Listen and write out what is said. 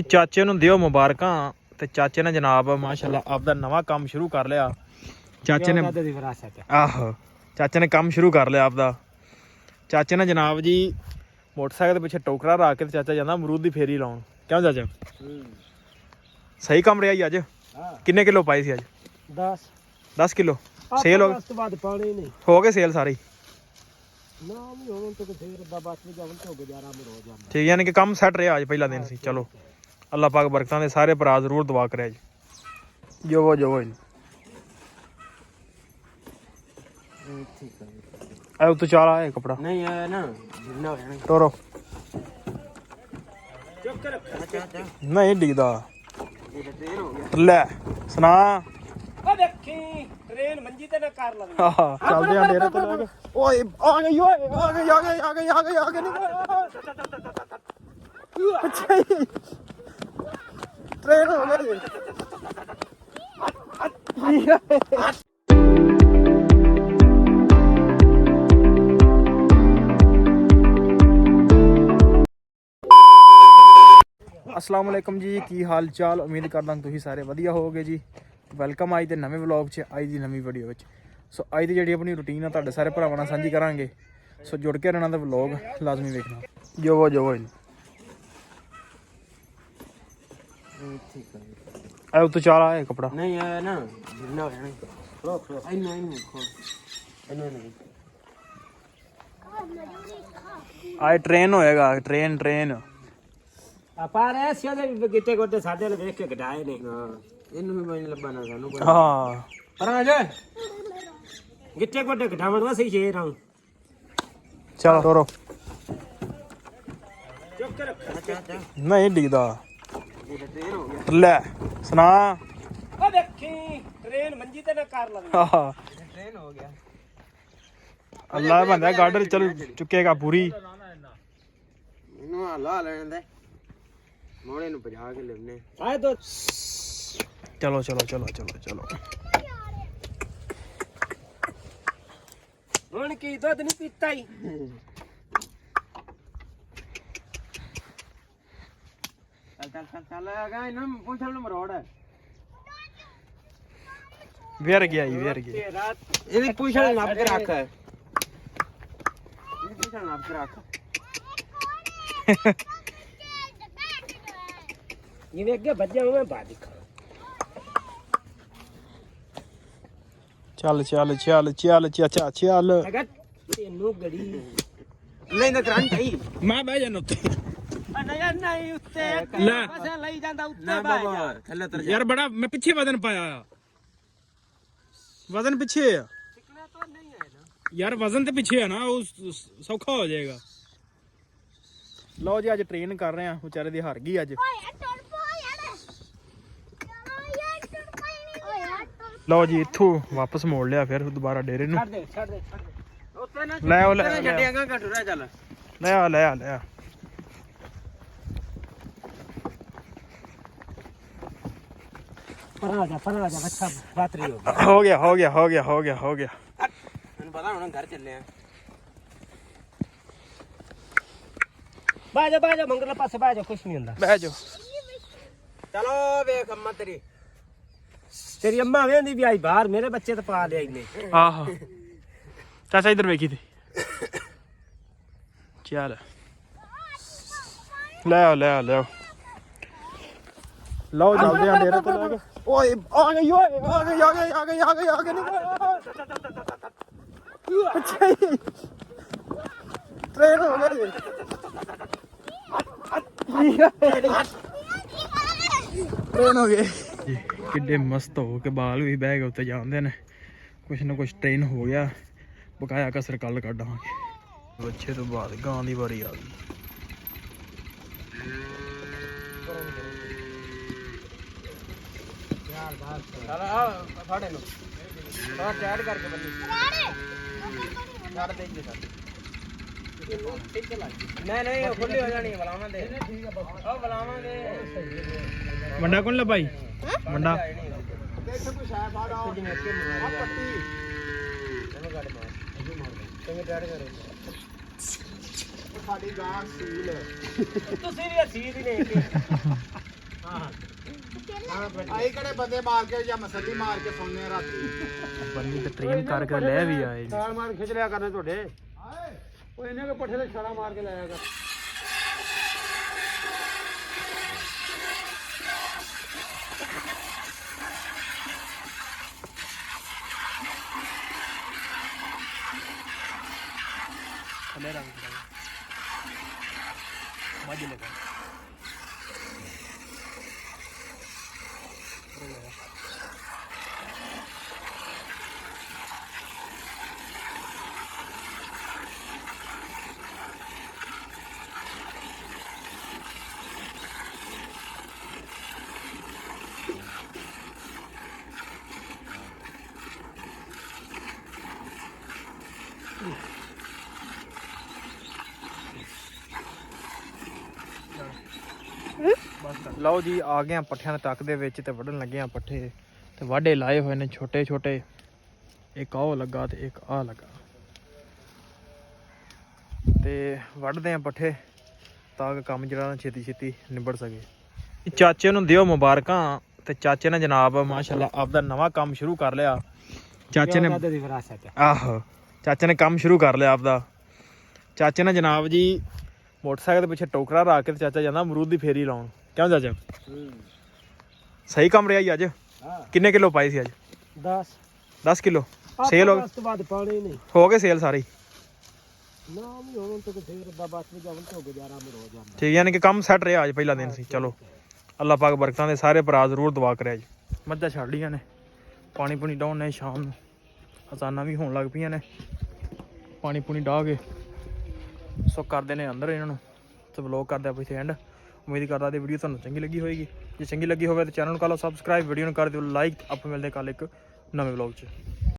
ਚਾਚੇ ਨੂੰ ਦਿਓ ਮੁਬਾਰਕਾਂ ਤੇ ਚਾਚੇ ਨੇ ਜਨਾਬ ਮਾਸ਼ਾਅੱਲਾ ਆਪਦਾ ਨਵਾਂ ਕੰਮ ਸ਼ੁਰੂ ਕਰ ਲਿਆ। ਚਾਚੇ ਨੇ ਆਹੋ ਚਾਚੇ ਨੇ ਕੰਮ ਸ਼ੁਰੂ ਕਰ ਲਿਆ ਆਪਦਾ। ਚਾਚੇ ਨੇ ਜਨਾਬ ਜੀ ਮੋਟਰਸਾਈਕਲ ਦੇ ਪਿੱਛੇ ਟੋਕਰਾ ਰੱਖ ਕੇ ਤੇ ਚਾਚਾ ਜਾਂਦਾ ਅਮਰੂਦ ਦੀ ਫੇਰੀ ਲਾਉਣ। ਕਿਉਂ ਚਾਚਾ ਸਹੀ ਕੰਮ ਰਿਹਾ ਜੀ ਅੱਜ? ਕਿੰਨੇ ਕਿਲੋ ਪਾਏ ਸੀ ਅੱਜ? 10 ਕਿਲੋ ਸੇਲ ਹੋ ਗਏ? ਹੋ ਗਏ ਸੇਲ ਸਾਰੇ? ਠੀਕ ਯਾਨੀ ਕਿ ਕੰਮ ਸੈੱਟ ਰਿਹਾ ਅੱਜ ਪਹਿਲਾ ਦਿਨ ਸੀ। ਚਲੋ ਅੱਲਾਹ ਪਾਕ ਬਰਕਤਾਂ ਦੇ ਸਾਰੇ ਭਰਾ ਜ਼ਰੂਰ ਦੁਆ ਕਰਿਆ ਜੀ। ਜੋ ਆਇਓ ਤੂੰ ਚਾਲ ਆਇਆ ਕਪੜਾ ਨਹੀਂ ਆਇਆ ਨਾ ਜਿੰਨਾ ਹੋ ਜਾਣਾ ਤੋਰੋ ਚੁੱਕ ਕੇ ਰੱਖ ਨਹੀਂ ਡਿੱਗਦਾ ਇਹ ਟ੍ਰੇਨ ਹੋ ਗਿਆ ਲੈ ਸੁਣਾ। ਓ ਦੇਖੀ ਟ੍ਰੇਨ ਮੰਜੀ ਤੇ ਨਾ ਕਰ ਲਵੇ। ਹਾਂ ਚੱਲਦੇ ਆ ਡੇਰੇ ਤੇ ਲੈ ਕੇ। ਓਏ ਆ ਗਈ ਓਏ ਆ ਗਈ ਅੱਛਾ ਟ੍ਰੇਨ ਹੋ ਗਈ। अस्सलाम वालेकुम जी, की हाल चाल? उम्मीद करदा तुसीं सारे वधिया होवोगे जी। वेलकम अज दे नवें व्लॉग च, अज दी नवीं वीडियो विच। सो अज दी जिहड़ी अपनी रूटीन है तुहाडे सारे भरावां नाल सांझी करांगे। सो जुड़ के रहना ते व्लॉग लाजमी वेखना। जो आयो तू चाल आया कपड़ा नहीं आया ना जिन्ना हो जाना इन्ना खोल नहीं आए ट्रेन होएगा ट्रेन ਆਪਾਂ ਰੇ ਸਿਆਦੇ ਗਿੱਟੇ ਗੋਟੇ ਸਾਡੇ ਨਾਲ ਦੇਖ ਕੇ ਘਟਾਏ ਨੇ। ਹਾਂ ਇਹਨੂੰ ਵੀ ਮੈਂ ਲੱਭਾ ਨਾ ਸਾਨੂੰ ਹਾਂ ਪਰਾਂ ਜਾ ਗਿੱਟੇ ਗੋਟੇ ਘਟਾਵਣ ਵਾਸਤੇ ਸ਼ੇਰ ਹਾਂ। ਚਲੋ ਤੋਰੋ ਚੁੱਕ ਕੇ ਰੱਖ ਨਹੀਂ ਡਿੱਗਦਾ ਇਹ ਟ੍ਰੇਨ ਹੋ ਗਿਆ। ਲੈ ਸੁਣਾ। ਓ ਦੇਖੀ ਟ੍ਰੇਨ ਮੰਜੀ ਤੇ ਨਾ ਕਰ ਲਵੇ। ਹਾਂ ਟ੍ਰੇਨ ਹੋ ਗਿਆ। ਅੱਲਾ ਬੰਦਾ ਗਾਰਡਨ ਚਲ ਚੁੱਕੇਗਾ ਪੂਰੀ। ਇਹਨੂੰ ਹਾਲਾ ਲੈਣ ਦੇ ਮੋੜੇ ਨੂੰ ਭਜਾ ਕੇ ਲੈਣੇ ਆਏ ਦੋ। ਚਲੋ ਹੁਣ ਕੀ ਦੁੱਧ ਨਹੀਂ ਪੀਤਾ ਹੀ। ਚੱਲ ਆਗਾ ਇਹਨਾਂ ਪੁੱਛਣ ਨੂੰ ਮਰੋੜ ਵੇਰ ਗਿਆ ਇਹਦੀ ਪੁੱਛਣ ਨਾਪ ਕੇ ਰੱਖ। ਇਹਦੀ ਪੁੱਛਣ ਨਾਪ ਕੇ ਰੱਖ। ये ਅੱਗੇ ਵੱਜਿਆ ਮੈਂ ਬਾਅਦ ਦਿਖਾ। ਚੱਲ ਅਗਰ ਤੈਨੂੰ ਗੜੀ ਲੈਂਦਾ ਕਰੰਟ ਆਈ ਮੈਂ ਬਹਿ ਜਾਣਾ ਉੱਤੇ। ਨਹੀਂ ਉੱਤੇ ਲੈ ਪਾਸੇ ਲਈ ਜਾਂਦਾ ਉੱਤੇ ਬਾਬਾ ਥੱਲੇ ਉਤਰ ਜਾ ਯਾਰ ਬੜਾ ਮੈਂ ਪਿੱਛੇ ਵਜ਼ਨ ਪਾਇਆ ਆ। ਵਜ਼ਨ ਪਿੱਛੇ ਆ ਸਿੱਖਣਾ ਤਾਂ ਨਹੀਂ ਹੈ ਨਾ ਯਾਰ, ਵਜ਼ਨ ਤੇ ਪਿੱਛੇ ਆ ਨਾ, ਉਹ ਸੌਖਾ ਹੋ ਜਾਏਗਾ। ਲਓ ਜੀ ਅੱਜ ਟ੍ਰੇਨ ਕਰ ਰਹੇ ਆ, ਵਿਚਾਰੇ ਦੀ ਹਾਰ ਗਈ ਅੱਜ। ਲਓ ਜੀ ਇੱਥੋਂ ਵਾਪਸ ਮੋੜ ਲਿਆ ਫਿਰ ਦੁਬਾਰਾ ਡੇਰੇ ਨੂੰ। ਛੱਡ ਦੇ ਉੱਤੇ ਨਾ ਲੈ ਆ ਛੱਡਿਆਗਾ ਘਟੂਰਾ ਚੱਲ ਲੈ ਆ ਪਰਾਂ ਆ ਜਾ ਬੱਚਾ ਬਾਤਰੀ ਹੋ ਗਿਆ। ਮੈਨੂੰ ਪਤਾ ਹੁਣ ਘਰ ਚੱਲੇ ਆ। ਬਾਜਾ ਮੰਗਲਾ ਪਾਸੇ ਬਾਜਾ ਕੁਛ ਨਹੀਂ ਹੁੰਦਾ। ਬਹਿ ਜਾ ਚਲੋ ਵੇਖ ਅੰਮਾ ਤੇਰੀ ਅੰਮਾ ਵੇਂਦੀ ਵੀ ਆਈ ਬਾਹਰ, ਮੇਰੇ ਬੱਚੇ ਤਾਂ ਪਾ ਲਿਆ ਇਹਨੇ। ਆਹੋ ਚਾਚਾ ਇਧਰ ਵੇਖੀ ਤੇ ਚੱਲ ਲੈ ਆ ਲਓ ਚੱਲਦੇ ਆ ਡੇਰੇ ਤੇ ਲੈ ਕੇ। ਓਏ ਆ ਗਈ ਅੱਛਾ ਟ੍ਰੇਨ ਹੋ ਗਈ। ਟ੍ਰੇਨ ਹੋ ਗਈ। ਕਿੱਡੇ ਮਸਤ ਹੋ ਕੇ ਬਾਲ ਵੀ ਬਹਿ ਗਏ ਉੱਤੇ ਜਾਂਦੇ ਨੇ। ਕੁਛ ਨਾ ਕੁਛ ਟ੍ਰੇਨ ਹੋ ਗਿਆ, ਬਕਾਇਆ ਕਸਰ ਕੱਲ ਕੱਢਾਂਗੇ। ਬੱਚੇ ਤੋਂ ਬਾਅਦ ਗਾਂ ਦੀ ਵਾਰੀ ਆ ਗਈ। ਫਾੜੇ ਨੂੰ ਥੋੜਾ ਚੈਟ ਕਰਕੇ ਬੰਨੀ ਛੱਡ ਦੇ ਜੀ ਨਹੀਂ ਉਹ ਖੁੱਲੀ ਹੋ ਜਾਣੀ। ਬੁਲਾਵਾਂਗੇ ਠੀਕ ਹੈ ਉਹ ਬੁਲਾਵਾਂਗੇ। ਵੰਡਾ ਕੌਣ ਲੱਭਾਈ? ਵੰਡਾ ਇੱਥੇ ਕੋਈ ਸ਼ਾਇਦ ਆ ਜਿਵੇਂ ਕਿ ਆ ਪੱਟੀ ਇਹਨੂੰ ਕੱਢ ਮਾਰ ਕਿਵੇਂ ਚੈਟ ਕਰੇ ਸਾਡੀ ਗਾਂ ਸੀਲ ਤੁਸੀਂ ਵੀ ਸੀਲ ਹੀ ਲੈ ਕੇ ਆਈ ਕਿਹੜੇ ਬੰਦੇ ਮਾਰ ਕੇ ਜਾਂ ਮਸੱਲੀ ਮਾਰ ਕੇ ਸੌਂਦੇ ਆ ਰਾਤੀ ਬੰਨੀ ਤੇ ਟ੍ਰੇਨ ਕਰਕੇ ਲੈ ਵੀ ਆਏ ਜੀ। ਛਾਲ ਮਾਰ ਖਿੱਚ ਲਿਆ ਕਰਨੇ ਤੁਹਾਡੇ ਉਹ ਇਹਨੇ ਕੇ ਪੱਠੇ ਤੇ ਛਾਲਾ ਮਾਰ ਕੇ ਲਾਇਆ ਕਰ ਥੱਲੇ ਰੱਖ ਦੇ ਮੱਝ ਲੈ ਲਓ ਜੀ ਆ ਗਏ ਆ ਪੱਠਿਆਂ ਦੇ ਤੱਕ ਦੇ ਵਿੱਚ ਤੇ ਵੱਢਣ ਲੱਗੇ ਆ ਪੱਠੇ ਤੇ ਵਾਢੇ ਲਾਏ ਹੋਏ ਨੇ ਛੋਟੇ ਛੋਟੇ ਇੱਕ ਆਹ ਲੱਗਾ ਤੇ ਇੱਕ ਆਹ ਲੱਗਾ ਤੇ ਵੱਢਦੇ ਆ ਪੱਠੇ ਤਾਂ ਕਿ ਕੰਮ ਜਿਹੜਾ ਛੇਤੀ ਛੇਤੀ ਨਿਬੜ ਸਕੇ ਚਾਚੇ ਨੂੰ ਦਿਓ ਮੁਬਾਰਕਾਂ ਤੇ ਚਾਚੇ ਨੇ ਜਨਾਬ ਮਾਸ਼ਾਅੱਲਾ ਆਪਦਾ ਨਵਾਂ ਕੰਮ ਸ਼ੁਰੂ ਕਰ ਲਿਆ ਚਾਚੇ ਨੇ ਆਹੋ ਚਾਚੇ ਨੇ ਕੰਮ ਸ਼ੁਰੂ ਕਰ ਲਿਆ ਆਪਦਾ ਚਾਚੇ ਨੇ ਜਨਾਬ ਜੀ ਮੋਟਰਸਾਈਕਲ ਦੇ ਪਿੱਛੇ ਟੋਕਰਾ ਰੱਖ ਕੇ ਤੇ ਚਾਚਾ ਜਾਂਦਾ ਅਮਰੂਦ ਦੀ ਫੇਰੀ ਲਾਉਣ ਕਿਉਂ ਚਾਚਾ ਸਹੀ ਕੰਮ ਰਿਹਾ ਜੀ ਅੱਜ ਕਿੰਨੇ ਕਿਲੋ ਪਾਏ ਸੀ ਅੱਜ 10 ਕਿਲੋ ਸੇਲ ਹੋ ਗਏ ਉਸ ਤੋਂ ਬਾਅਦ ਪਾਣੀ ਨਹੀਂ ਹੋ ਗਏ ਸੇਲ ਸਾਰੇ ਨਾ ਵੀ ਹੁਣ ਤੱਕ ਫੇਰ ਬਾਬਾ ਤੇ ਜਾਵਨ ਤੋਂ ਗੁਜ਼ਾਰਾ ਮਰ ਹੋ ਜਾਂਦਾ ਠੀਕ ਯਾਨੀ ਕਿ ਕੰਮ ਸੈੱਟ ਰਿਹਾ ਅੱਜ ਪਹਿਲਾ ਦਿਨ ਸੀ ਚਲੋ ਅੱਲਾਹ ਪਾਕ ਬਰਕਤਾਂ ਦੇ ਸਾਰੇ ਭਰਾ ਜ਼ਰੂਰ ਦੁਆ ਕਰਿਆ ਜੀ ਮੱਝਾਂ ਛੱਡ ਲੀਆਂ ਨੇ ਪਾਣੀ ਪੂਣੀ ਡਾਉਣ ਨੇ ਸ਼ਾਮ ਨੂੰ ਅਸਾਨਾਂ ਵੀ ਹੋਣ ਲੱਗ ਪਈਆਂ ਨੇ ਪਾਣੀ ਪੂਣੀ ਡਾਹ ਕੇ ਸੋ ਕਰਦੇ ਨੇ ਅੰਦਰ ਇਹਨਾਂ ਨੂੰ ਤੇ ਵਲੌਗ ਕਰਦੇ ਆਪਾਂ ਇੱਥੇ ਐਂਡ ਉਮੀਦ ਕਰਦਾ ਤੇ ਵੀਡੀਓ ਤੁਹਾਨੂੰ ਚੰਗੀ ਲੱਗੀ ਹੋਏਗੀ ਜੇ ਚੰਗੀ ਲੱਗੀ ਹੋਵੇ ਤਾਂ ਚੈਨਲ ਨੂੰ ਕਰ ਲਓ ਸਬਸਕ੍ਰਾਈਬ ਵੀਡੀਓ ਨੂੰ ਕਰ ਦਿਓ ਲਾਈਕ ਆਪਾਂ ਮਿਲਦੇ ਕੱਲ ਇੱਕ ਨਵੇਂ ਵਲੌਗ 'ਚ